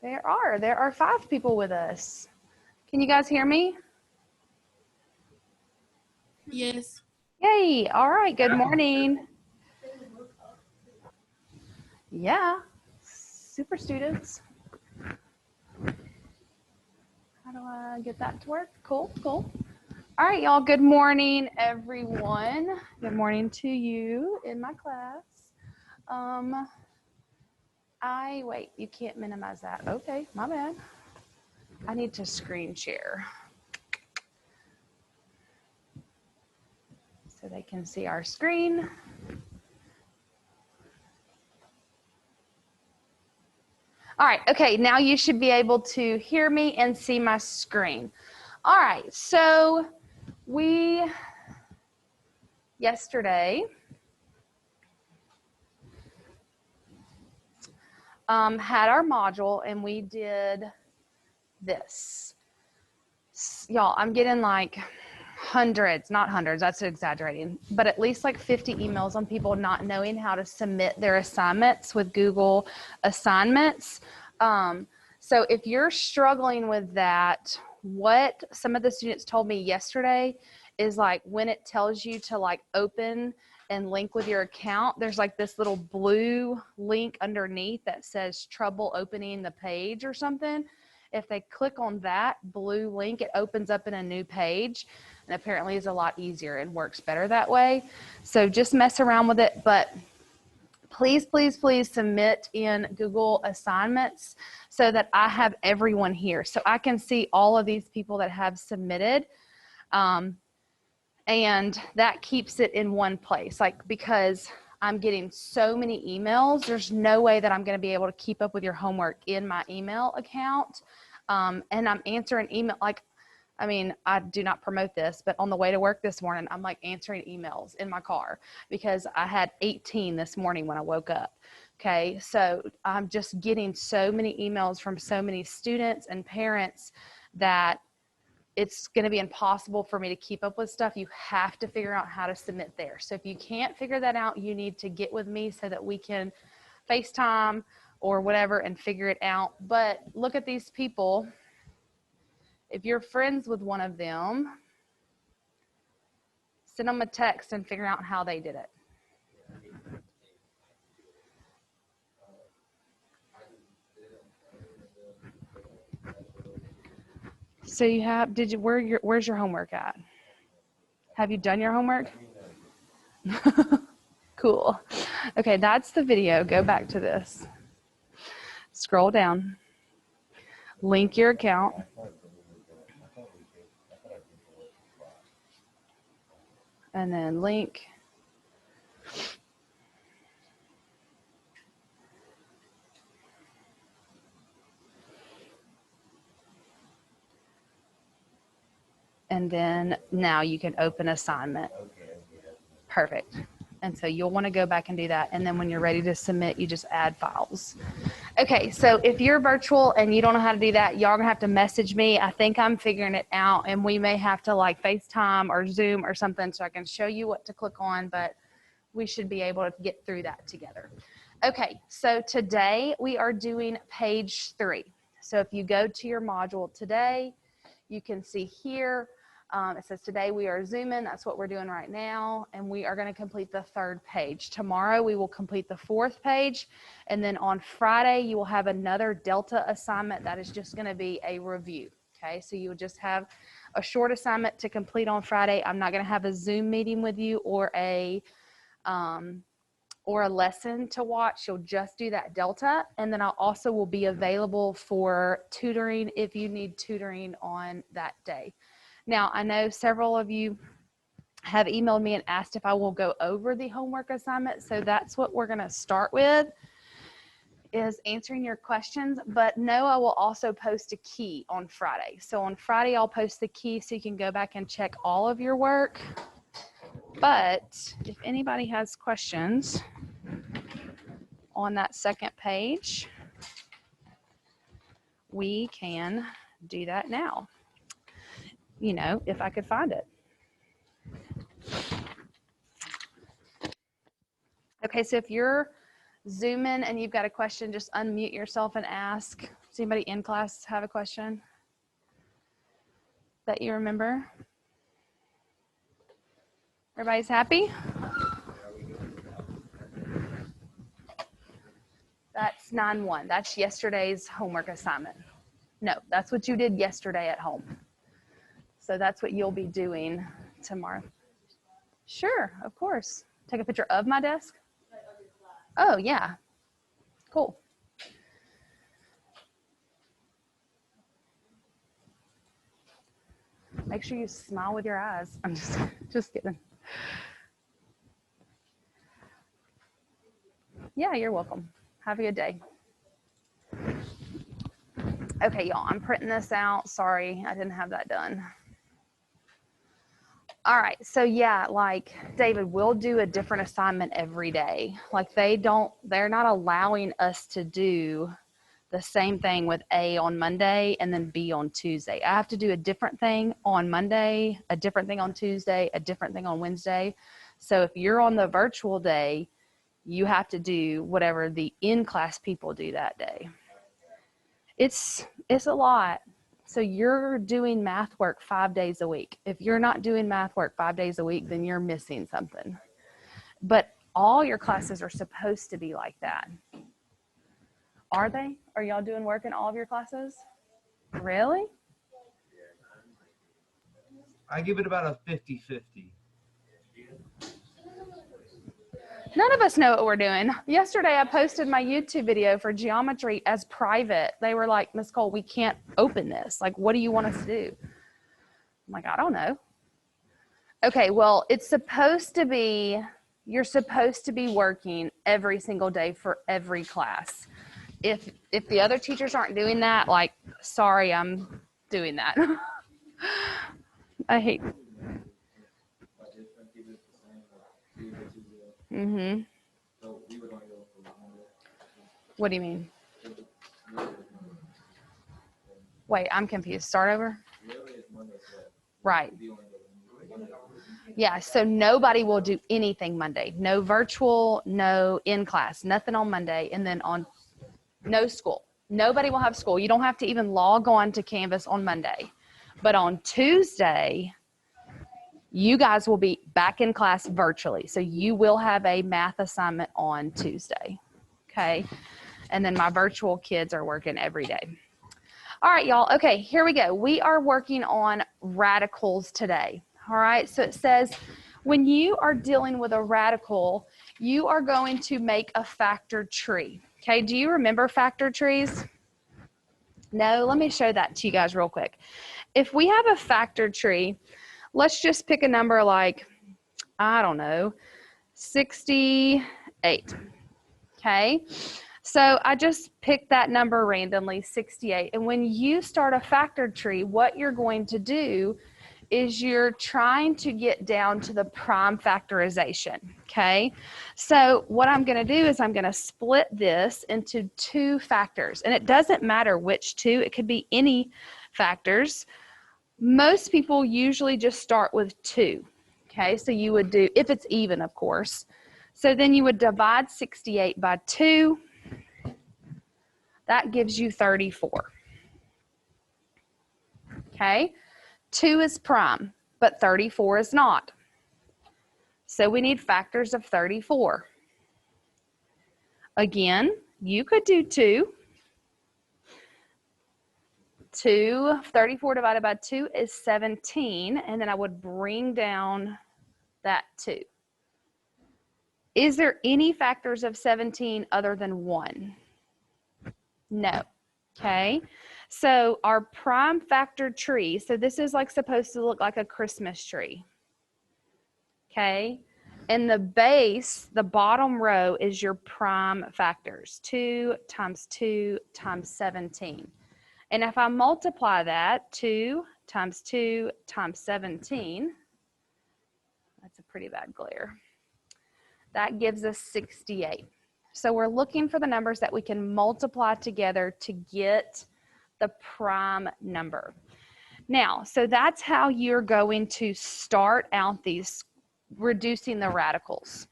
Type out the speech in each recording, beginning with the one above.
There are 5 people with us. Can you guys hear me? Yes. Yay. All right. Good morning. Yeah. Super students. How do I get that to work? Cool. Cool. All right, y'all. Good morning, everyone. Good morning to you in my class. Wait, you can't minimize that. Okay, my bad. I need to screen share so they can see our screen. All right, okay, now you should be able to hear me and see my screen. All right, so we yesterday had our module and we did this. Y'all, I'm getting like hundreds, not hundreds, that's exaggerating, but at least like 50 emails on people not knowing how to submit their assignments with Google Assignments. So if you're struggling with that, what some of the students told me yesterday is like when it tells you to like open and link with your account, there's like this little blue link underneath that says trouble opening the page or something. If they click on that blue link, it opens up in a new page and apparently is a lot easier and works better that way. So just mess around with it, but please, please, please submit in Google Assignments so that I have everyone here. So I can see all of these people that have submitted. And that keeps it in one place, like because I'm getting so many emails, there's no way that I'm going to be able to keep up with your homework in my email account. And I'm answering email, like, I mean, I do not promote this, but on the way to work this morning, I'm like answering emails in my car because I had 18 this morning when I woke up. Okay, so I'm just getting so many emails from so many students and parents that it's going to be impossible for me to keep up with stuff. You have to figure out how to submit there. So if you can't figure that out, you need to get with me so that we can FaceTime or whatever and figure it out. But look at these people. If you're friends with one of them, send them a text and figure out how they did it. So you have, where's your homework at? Have you done your homework? Cool. Okay, that's the video. Go back to this. Scroll down. Link your account. And then link. And then now you can open assignment. Perfect. And so you'll want to go back and do that. And then when you're ready to submit, you just add files. Okay, so if you're virtual and you don't know how to do that, y'all are gonna have to message me. I think I'm figuring it out and we may have to like FaceTime or Zoom or something so I can show you what to click on, but we should be able to get through that together. Okay, so today we are doing page 3. So if you go to your module today, you can see here, it says today we are Zooming. That's what we're doing right now. And we are going to complete the 3rd page. Tomorrow we will complete the 4th page. And then on Friday, you will have another Delta assignment that is just going to be a review. Okay, so you will just have a short assignment to complete on Friday. I'm not going to have a Zoom meeting with you or a lesson to watch. You'll just do that Delta. And then I also will be available for tutoring if you need tutoring on that day. Now, I know several of you have emailed me and asked if I will go over the homework assignment. So that's what we're going to start with, is answering your questions. But no, I will also post a key on Friday. So on Friday, I'll post the key so you can go back and check all of your work. But if anybody has questions on that 2nd page, we can do that now. You know, if I could find it. Okay, so if you're Zooming and you've got a question, just unmute yourself and ask Does anybody in class have a question that you remember? Everybody's happy? That's 9-1. That's yesterday's homework assignment. No, that's what you did yesterday at home. So that's what you'll be doing tomorrow. Sure, of course. Take a picture of my desk? Oh, yeah. Cool. Make sure you smile with your eyes. I'm just kidding. Yeah, you're welcome. Have a good day. Okay, y'all, I'm printing this out. Sorry, I didn't have that done. All right, so yeah, like David, we'll do a different assignment every day. Like they're not allowing us to do the same thing with A on Monday and then B on Tuesday. I have to do a different thing on Monday, a different thing on Tuesday, a different thing on Wednesday. So if you're on the virtual day, you have to do whatever the in-class people do that day. It's a lot. So you're doing math work 5 days a week. If you're not doing math work 5 days a week, then you're missing something. But all your classes are supposed to be like that. Are they? Are y'all doing work in all of your classes? Really? I give it about a 50-50. None of us know what we're doing. Yesterday, I posted my YouTube video for geometry as private. They were like, Ms. Cole, we can't open this. Like, what do you want us to do? I'm like, I don't know. Okay, well, it's supposed to be, you're supposed to be working every single day for every class. If the other teachers aren't doing that, like, sorry, I'm doing that. I hate. Mm-hmm. What do you mean? Wait, I'm confused. Start over? Right. Yeah, so nobody will do anything Monday. No virtual, no in class, nothing on Monday, and then on no school. Nobody will have school. You don't have to even log on to Canvas on Monday. But on Tuesday, you guys will be back in class virtually. So you will have a math assignment on Tuesday. Okay. And then my virtual kids are working every day. All right, y'all. Okay, here we go. We are working on radicals today. All right. So it says when you are dealing with a radical, you are going to make a factored tree. Okay. Do you remember factored trees? No, let me show that to you guys real quick. If we have a factored tree, let's just pick a number like, I don't know, 68. Okay. So I just picked that number randomly, 68. And when you start a factored tree, what you're going to do is you're trying to get down to the prime factorization. Okay. So what I'm going to do is I'm going to split this into two factors. And it doesn't matter which two. It could be any factors. Most people usually just start with 2. Okay. So you would do, if it's even, of course. So then you would divide 68 by 2. That gives you 34. Okay. 2 is prime, but 34 is not. So we need factors of 34. Again, you could do 2. 34 divided by 2 is 17, and then I would bring down that 2. Is there any factors of 17 other than 1? No. Okay. So our prime factor tree, so this is like supposed to look like a Christmas tree. Okay. And the base, the bottom row is your prime factors, 2 times 2 times 17. And if I multiply that, 2 times 2 times 17, that's a pretty bad glare. That gives us 68. So we're looking for the numbers that we can multiply together to get the prime number. Now, so that's how you're going to start out these reducing the radicals.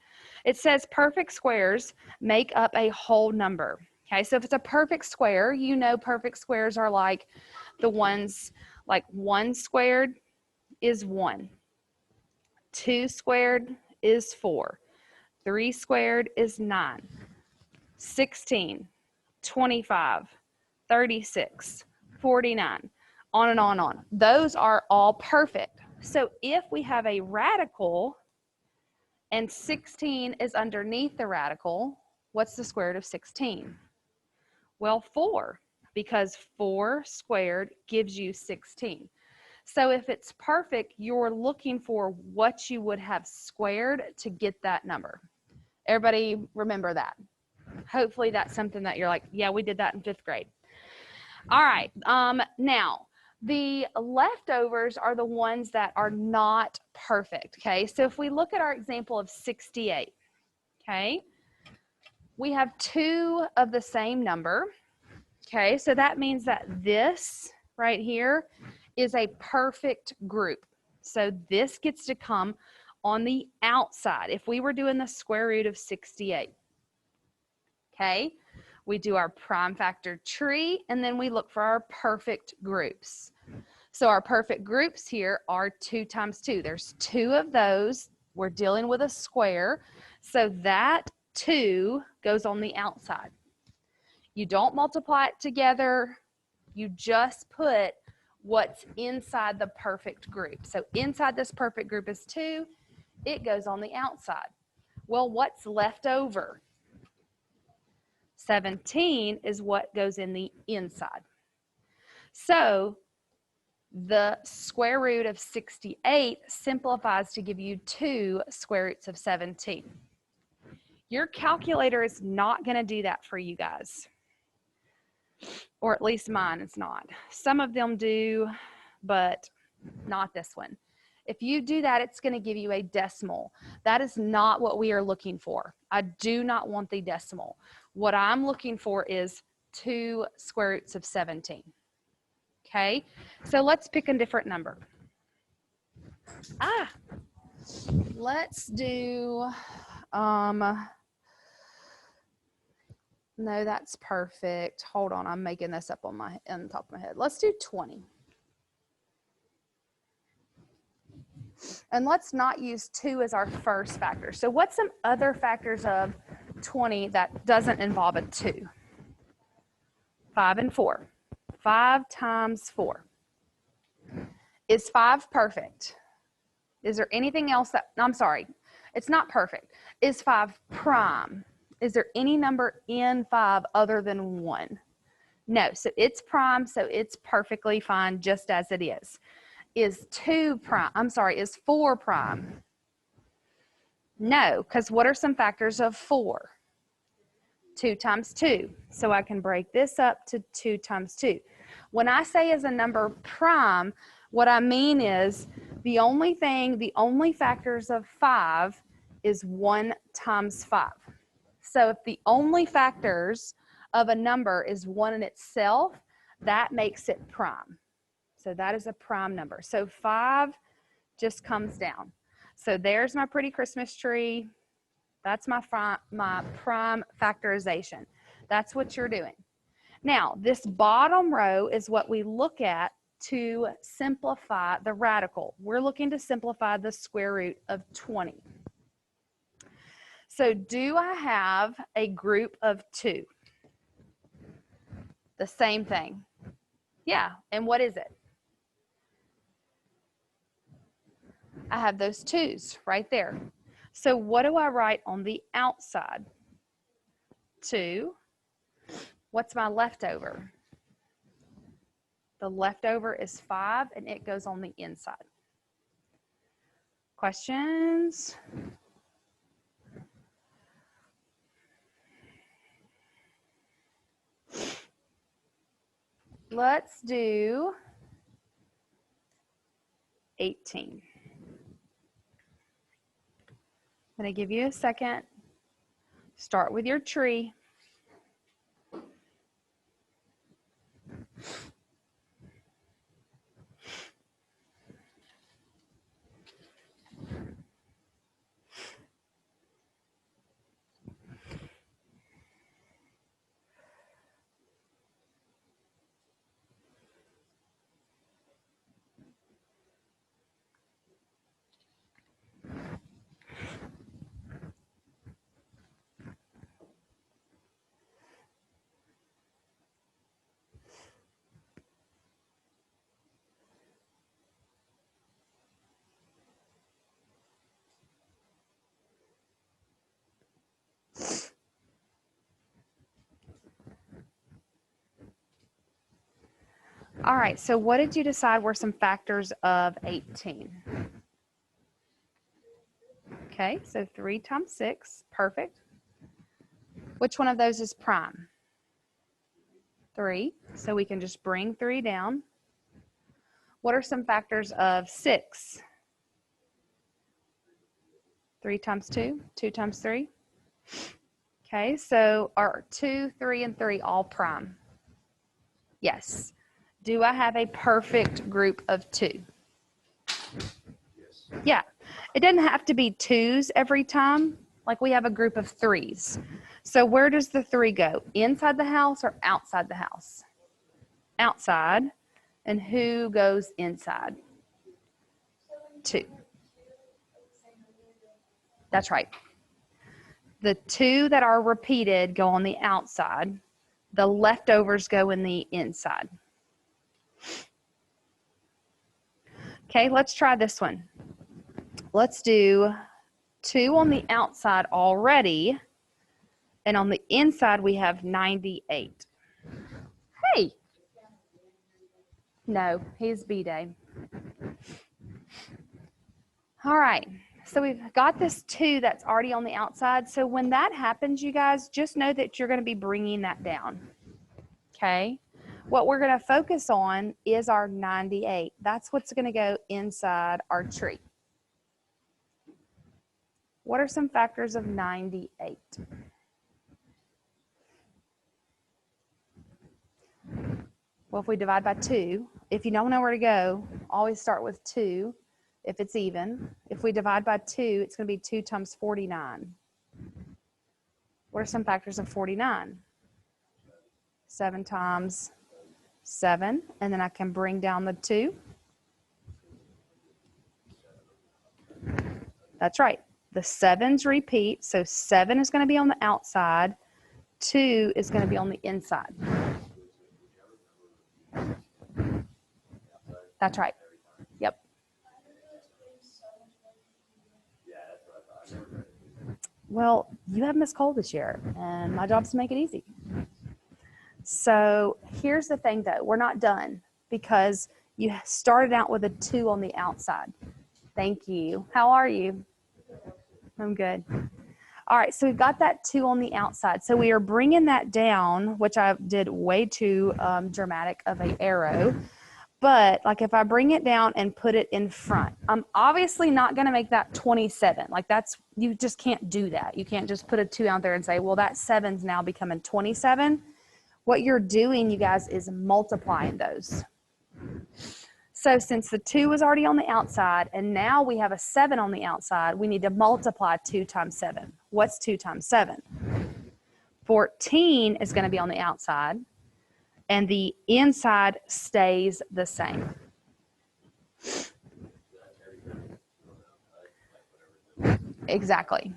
It says perfect squares make up a whole number. Okay, so if it's a perfect square, you know perfect squares are like the ones, like 1 squared is 1, 2 squared is 4, 3 squared is 9, 16, 25, 36, 49, on and on and on. Those are all perfect. So if we have a radical and 16 is underneath the radical, what's the square root of 16? Well, 4, because 4 squared gives you 16. So if it's perfect, you're looking for what you would have squared to get that number. Everybody remember that. Hopefully that's something that you're like, yeah, we did that in 5th grade. All right, now the leftovers are the ones that are not perfect, okay? So if we look at our example of 68, okay, we have 2 of the same number, okay? So that means that this right here is a perfect group. So this gets to come on the outside if we were doing the square root of 68, okay? We do our prime factor tree, and then we look for our perfect groups. So our perfect groups here are 2 times 2. There's 2 of those. We're dealing with a square, so that 2 goes on the outside. You don't multiply it together. You just put what's inside the perfect group. So inside this perfect group is 2. It goes on the outside. Well, what's left over? 17 is what goes in the inside. So the square root of 68 simplifies to give you 2 square roots of 17. Your calculator is not going to do that for you guys, or at least mine is not. Some of them do, but not this one. If you do that, it's going to give you a decimal. That is not what we are looking for. I do not want the decimal. What I'm looking for is 2 square roots of 17. Okay, so let's pick a different number. Let's do, no, that's perfect. Hold on, I'm making this up on the top of my head. Let's do 20. And let's not use 2 as our first factor. So what's some other factors of 20 that doesn't involve a 2? 5 and 4. 5 times 4. Is 5 perfect? Is there anything else that, no, I'm sorry, it's not perfect. Is 5 prime? Is there any number in 5 other than 1? No, so it's prime, so it's perfectly fine just as it is. Is 2 prime? I'm sorry, is 4 prime? No, because what are some factors of 4? 2 times 2. So I can break this up to 2 times 2. When I say is a number prime, what I mean is the only factors of 5 is 1 times 5. So if the only factors of a number is 1 in itself, that makes it prime. So that is a prime number. So 5 just comes down. So there's my pretty Christmas tree. That's my prime factorization. That's what you're doing. Now, this bottom row is what we look at to simplify the radical. We're looking to simplify the square root of 20. So do I have a group of 2? The same thing. Yeah, and what is it? I have those 2's right there. So what do I write on the outside? 2. What's my leftover? The leftover is 5, and it goes on the inside. Questions? Let's do 18. I'm going to give you a second. Start with your tree. All right, so what did you decide were some factors of 18? Okay, so 3 times 6, perfect. Which one of those is prime? 3, so we can just bring 3 down. What are some factors of 6? 3 times 2, 2 times 3. Okay, so are 2, 3, and 3 all prime? Yes. Do I have a perfect group of 2? Yes. Yeah. It doesn't have to be 2s every time. Like we have a group of 3s. So where does the 3 go? Inside the house or outside the house? Outside. And who goes inside? 2. That's right. The 2 that are repeated go on the outside. The leftovers go in the inside. Okay, let's try this one. Let's do 2 on the outside already. And on the inside, we have 98. Hey! No, he's B-Day. All right, so we've got this 2 that's already on the outside. So when that happens, you guys, just know that you're going to be bringing that down. Okay? What we're going to focus on is our 98. That's what's going to go inside our tree. What are some factors of 98? Well, if we divide by 2, if you don't know where to go, always start with 2 if it's even. If we divide by 2, it's going to be 2 times 49. What are some factors of 49? 7 times 7, and then I can bring down the 2. That's right. The 7s repeat, so 7 is going to be on the outside, 2 is going to be on the inside. That's right. Yep. Well, you have Miss Cole this year, and my job is to make it easy. So here's the thing, though. We're not done because you started out with a 2 on the outside. Thank you. How are you? I'm good. All right, so we've got that 2 on the outside. So we are bringing that down, which I did way too dramatic of an arrow. But like if I bring it down and put it in front, I'm obviously not going to make that 27. Like that's, you just can't do that. You can't just put a 2 out there and say, well, that 7's now becoming 27. What you're doing, you guys, is multiplying those. So since the 2 was already on the outside and now we have a 7 on the outside, we need to multiply 2 times 7. What's 2 times 7? 14 is going to be on the outside and the inside stays the same. Exactly.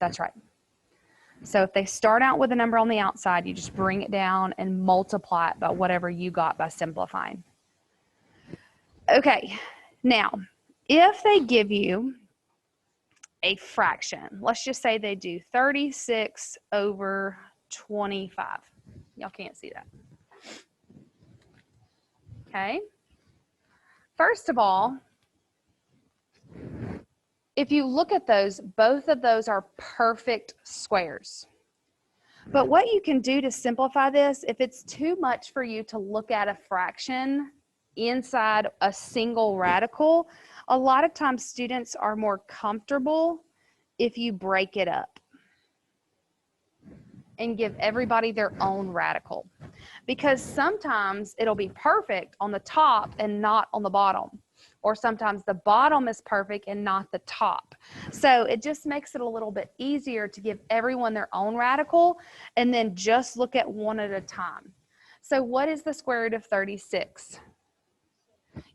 That's right. So if they start out with a number on the outside, you just bring it down and multiply it by whatever you got by simplifying. Okay, now, if they give you a fraction, let's just say they do 36 over 25. Y'all can't see that. Okay. First of all, if you look at those, both of those are perfect squares. But what you can do to simplify this, if it's too much for you to look at a fraction inside a single radical, a lot of times students are more comfortable if you break it up and give everybody their own radical. Because sometimes it'll be perfect on the top and not on the bottom. Or sometimes the bottom is perfect and not the top. So it just makes it a little bit easier to give everyone their own radical and then just look at one at a time. So what is the square root of 36?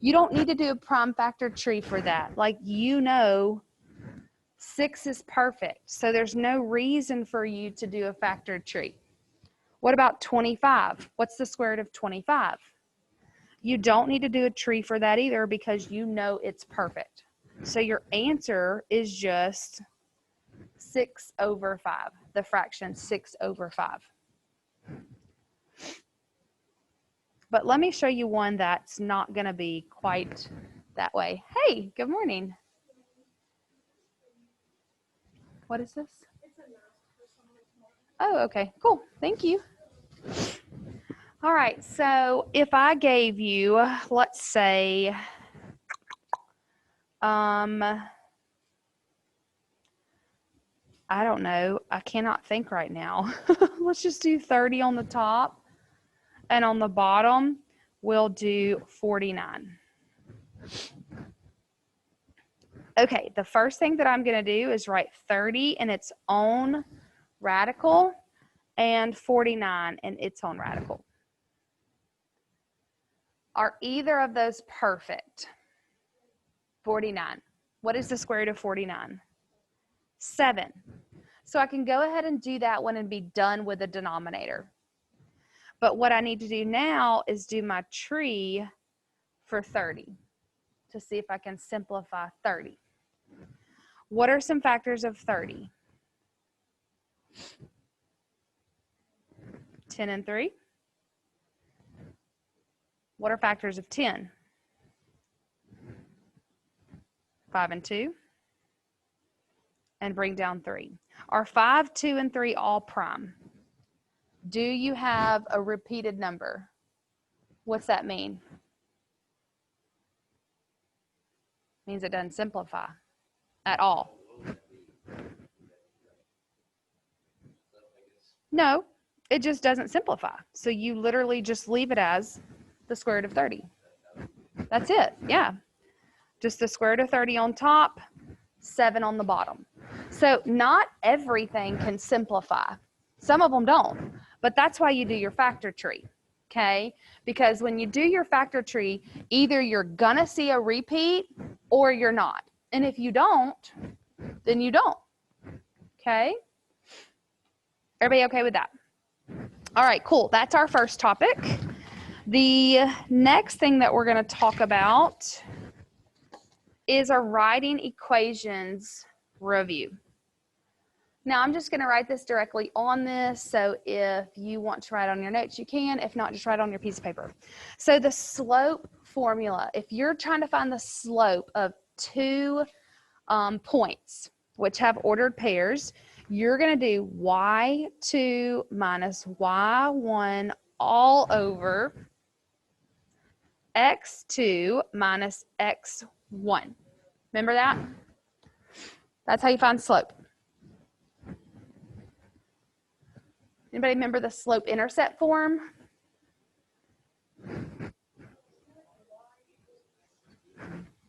You don't need to do a prime factor tree for that. Like, you know, 6 is perfect. So there's no reason for you to do a factor tree. What about 25? What's the square root of 25? You don't need to do a tree for that either because you know it's perfect. So your answer is just 6 over 5, the fraction 6 over 5. But let me show you one that's not going to be quite that way. Hey, good morning. What is this? Oh, okay, cool. Thank you. All right, so if I gave you, let's say, I don't know. I cannot think right now. Let's just do 30 on the top, and on the bottom, we'll do 49. Okay, the first thing that I'm going to do is write 30 in its own radical and 49 in its own radical. Are either of those perfect? 49. What is the square root of 49? 7. So I can go ahead and do that one and be done with the denominator. But what I need to do now is do my tree for 30 to see if I can simplify 30. What are some factors of 30? 10 and 3. What are factors of 10? 5 and 2. And bring down 3. Are 5, 2, and 3 all prime? Do you have a repeated number? What's that mean? Means it doesn't simplify at all. No, it just doesn't simplify. So you literally just leave it as the square root of 30. That's it, yeah. Just the square root of 30 on top, 7 on the bottom. So not everything can simplify. Some of them don't, but that's why you do your factor tree, okay? Because when you do your factor tree, either you're gonna see a repeat or you're not. And if you don't, then you don't, okay? Everybody okay with that? All right, cool. That's our first topic. The next thing that we're going to talk about is a writing equations review. Now, I'm just going to write this directly on this, so if you want to write on your notes, you can. If not, just write on your piece of paper. So the slope formula, if you're trying to find the slope of two points, which have ordered pairs, you're going to do y2 minus y1 all over x2 minus x1. Remember that? That's how you find slope. Anybody remember the slope-intercept form?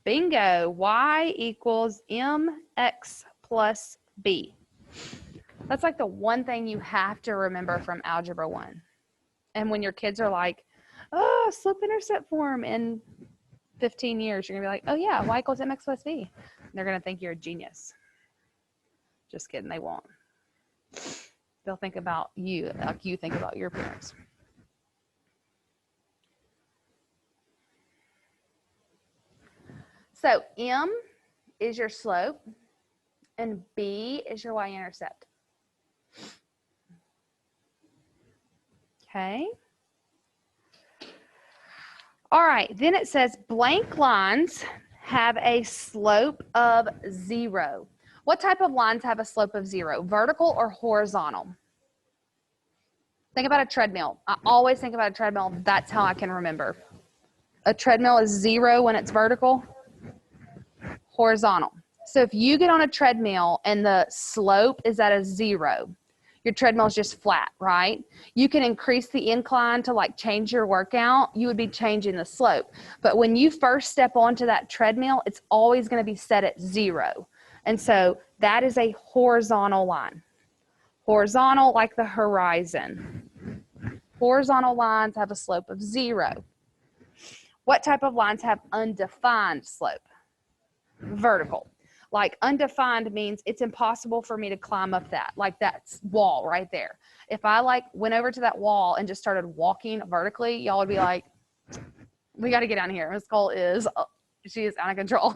Bingo. Y equals mx plus b. That's like the one thing you have to remember from Algebra 1. And when your kids are like, oh, slope-intercept form in 15 years, you're going to be like, oh, yeah, y equals mx plus b. And they're going to think you're a genius. Just kidding, they won't. They'll think about you like you think about your parents. So m is your slope, and b is your y-intercept. Okay. All right, then it says blank lines have a slope of 0. What type of lines have a slope of 0? Vertical or horizontal? Think about a treadmill. I always think about a treadmill. That's how I can remember. A treadmill is 0 when it's vertical, horizontal. So if you get on a treadmill and the slope is at a 0, your treadmill is just flat, right? You can increase the incline to like change your workout. You would be changing the slope. But when you first step onto that treadmill, it's always going to be set at 0. And so that is a horizontal line. Horizontal, like the horizon. Horizontal lines have a slope of 0. What type of lines have undefined slope? Vertical. Like undefined means it's impossible for me to climb up that, like that wall right there. If I like went over to that wall and just started walking vertically, y'all would be like, we got to get down here. Miss Cole she is out of control.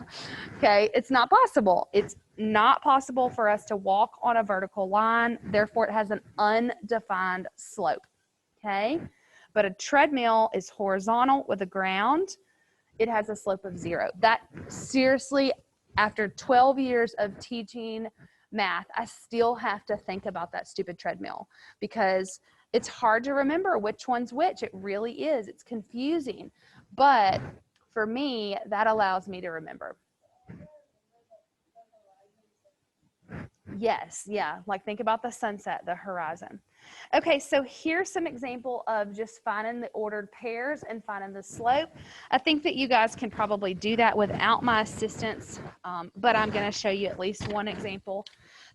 Okay, it's not possible. It's not possible for us to walk on a vertical line. Therefore, it has an undefined slope. Okay, But a treadmill is horizontal with the ground. It has a slope of 0. That seriously, after 12 years of teaching math, I still have to think about that stupid treadmill because it's hard to remember which one's which. It really is. It's confusing. But for me, that allows me to remember. Yes, yeah, like think about the sunset, the horizon. Okay, so here's some example of just finding the ordered pairs and finding the slope. I think that you guys can probably do that without my assistance, but I'm going to show you at least one example.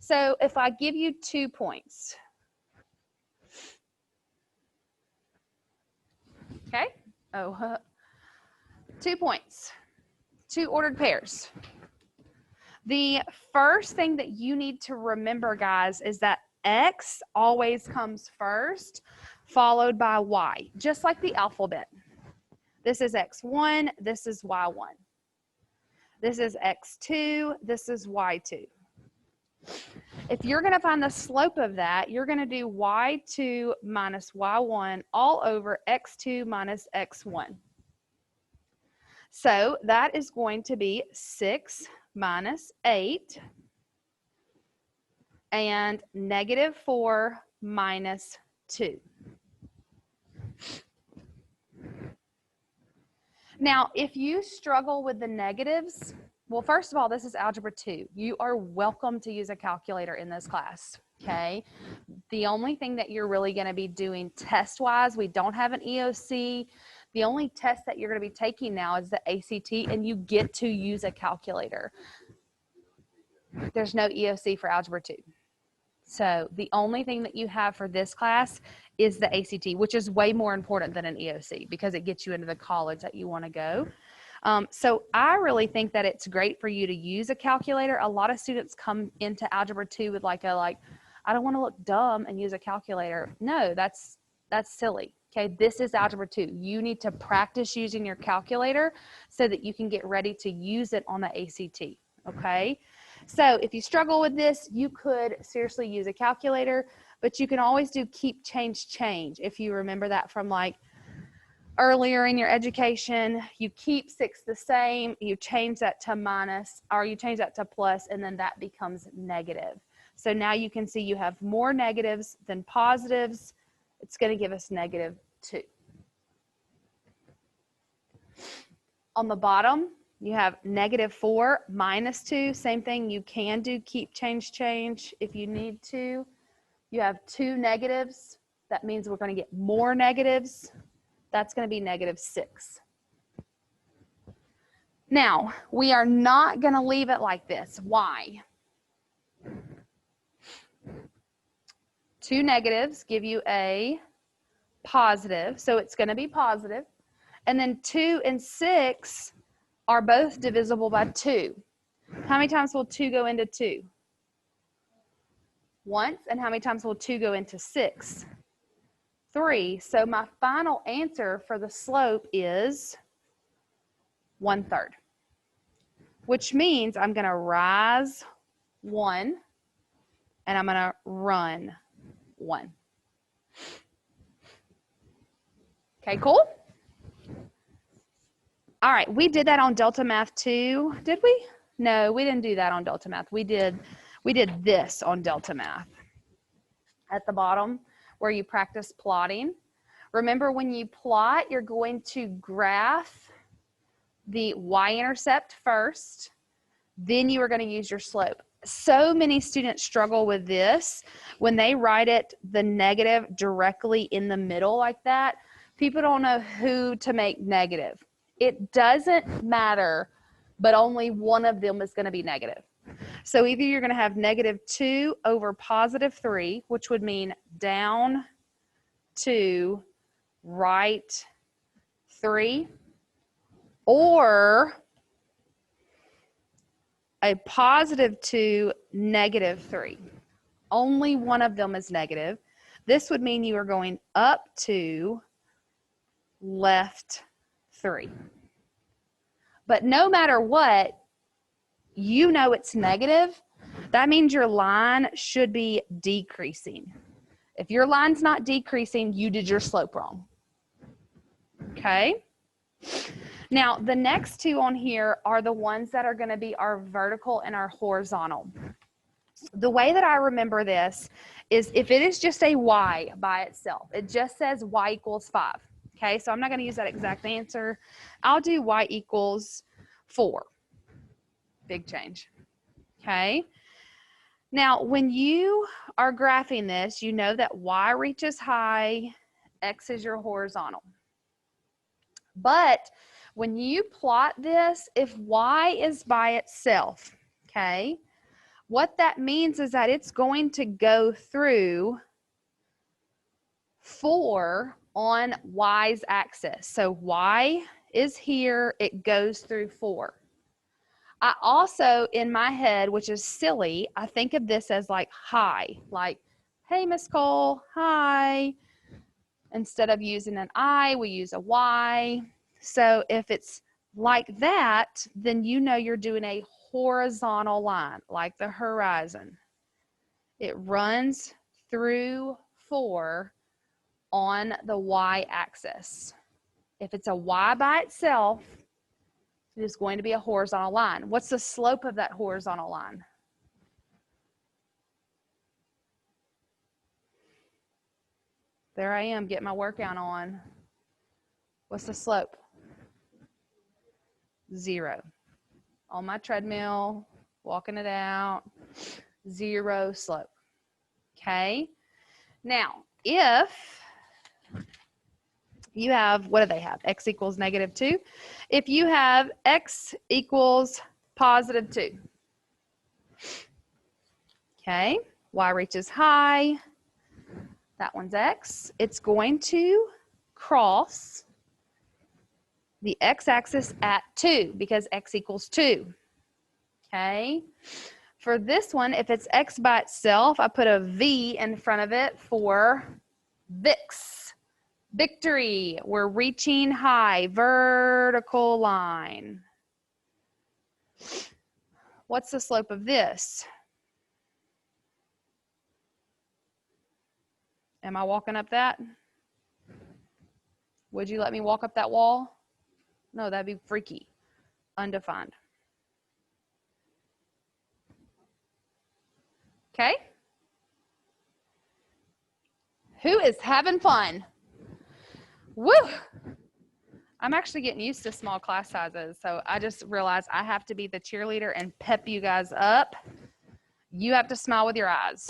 So if I give you 2 points, okay, 2 points, 2 ordered pairs. The first thing that you need to remember, guys, is that X always comes first, followed by Y, just like the alphabet. This is X1, this is Y1. This is X2, this is Y2. If you're going to find the slope of that, you're going to do Y2 minus Y1 all over X2 minus X1. So that is going to be 6 minus 8 and -4 minus 2. Now, if you struggle with the negatives, well, first of all, this is Algebra 2. You are welcome to use a calculator in this class, okay? The only thing that you're really going to be doing test-wise, we don't have an EOC. The only test that you're going to be taking now is the ACT, and you get to use a calculator. There's no EOC for Algebra 2. So the only thing that you have for this class is the ACT, which is way more important than an EOC because it gets you into the college that you want to go. So I really think that it's great for you to use a calculator. A lot of students come into Algebra 2 with I don't want to look dumb and use a calculator. No, that's silly. Okay, this is Algebra 2. You need to practice using your calculator so that you can get ready to use it on the ACT. Okay. So if you struggle with this, you could seriously use a calculator, but you can always do keep, change, change. If you remember that from earlier in your education, you keep 6 the same, you change that to minus, or you change that to plus, and then that becomes negative. So now you can see you have more negatives than positives. It's going to give us -2. On the bottom, you have -4 minus 2. Same thing. You can do keep, change, change if you need to. You have 2 negatives. That means we're going to get more negatives. That's going to be -6. Now, we are not going to leave it like this. Why? 2 negatives give you a positive, so it's going to be positive. And then 2 and 6 are both divisible by 2. How many times will 2 go into 2? Once. And how many times will 2 go into 6? 3. So my final answer for the slope is 1/3, which means I'm going to rise 1 and I'm going to run 1. Okay, cool? All right, we did that on Delta Math too, did we? No, we didn't do that on Delta Math. We did this on Delta Math. At the bottom where you practice plotting. Remember, when you plot, you're going to graph the y-intercept first, then you are going to use your slope. So many students struggle with this. When they write it, the negative directly in the middle like that, people don't know who to make negative. It doesn't matter, but only one of them is going to be negative. So either you're going to have -2 over +3, which would mean down 2, right 3, or a +2, -3. Only one of them is negative. This would mean you are going up 2, left 3. But no matter what, you know it's negative. That means your line should be decreasing. If your line's not decreasing, you did your slope wrong. Okay. Now, the next two on here are the ones that are going to be our vertical and our horizontal. The way that I remember this is if it is just a y by itself, it just says y equals 5. Okay, so I'm not going to use that exact answer. I'll do y equals 4. Big change. Okay. Now, when you are graphing this, you know that y reaches high, x is your horizontal. But when you plot this, if y is by itself, okay, what that means is that it's going to go through 4 on y's axis. So y is here, it goes through 4. I also, in my head, which is silly, I think of this as like hi, like, hey, Miss Cole, hi. Instead of using an I, we use a Y. So if it's like that, then you know you're doing a horizontal line, like the horizon. It runs through 4 on the Y axis. If it's a Y by itself, it is going to be a horizontal line. What's the slope of that horizontal line? There I am, getting my workout on. What's the slope? 0. On my treadmill, walking it out, 0 slope. Okay. Now, if you have, what do they have? X equals -2. If you have X equals +2. Okay. Y reaches high. That one's X. It's going to cross the x-axis at 2 because x equals 2. Okay. For this one, if it's x by itself, I put a V in front of it for VIX. Victory. We're reaching high. Vertical line. What's the slope of this? Am I walking up that? Would you let me walk up that wall? No, that'd be freaky. Undefined. Okay. Who is having fun? Woo! I'm actually getting used to small class sizes, so I just realized I have to be the cheerleader and pep you guys up. You have to smile with your eyes.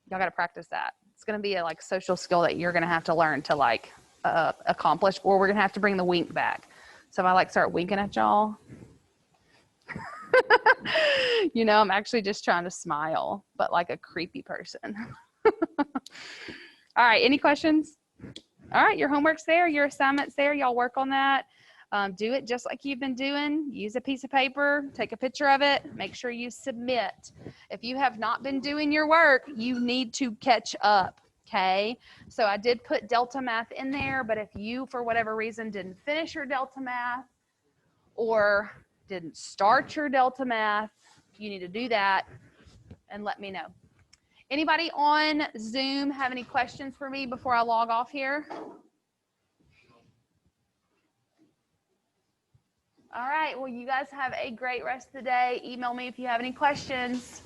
Y'all got to practice that. It's going to be a like social skill that you're going to have to learn to like accomplish, or we're going to have to bring the wink back. So if I like start winking at y'all, you know, I'm actually just trying to smile, but like a creepy person. All right, any questions? All right, your homework's there, your assignment's there. Y'all work on that. Do it just like you've been doing. Use a piece of paper, take a picture of it, make sure you submit. If you have not been doing your work, you need to catch up, okay? So I did put Delta Math in there, but if you, for whatever reason, didn't finish your Delta Math or didn't start your Delta Math, you need to do that and let me know. Anybody on Zoom have any questions for me before I log off here? All right, well, you guys have a great rest of the day. Email me if you have any questions.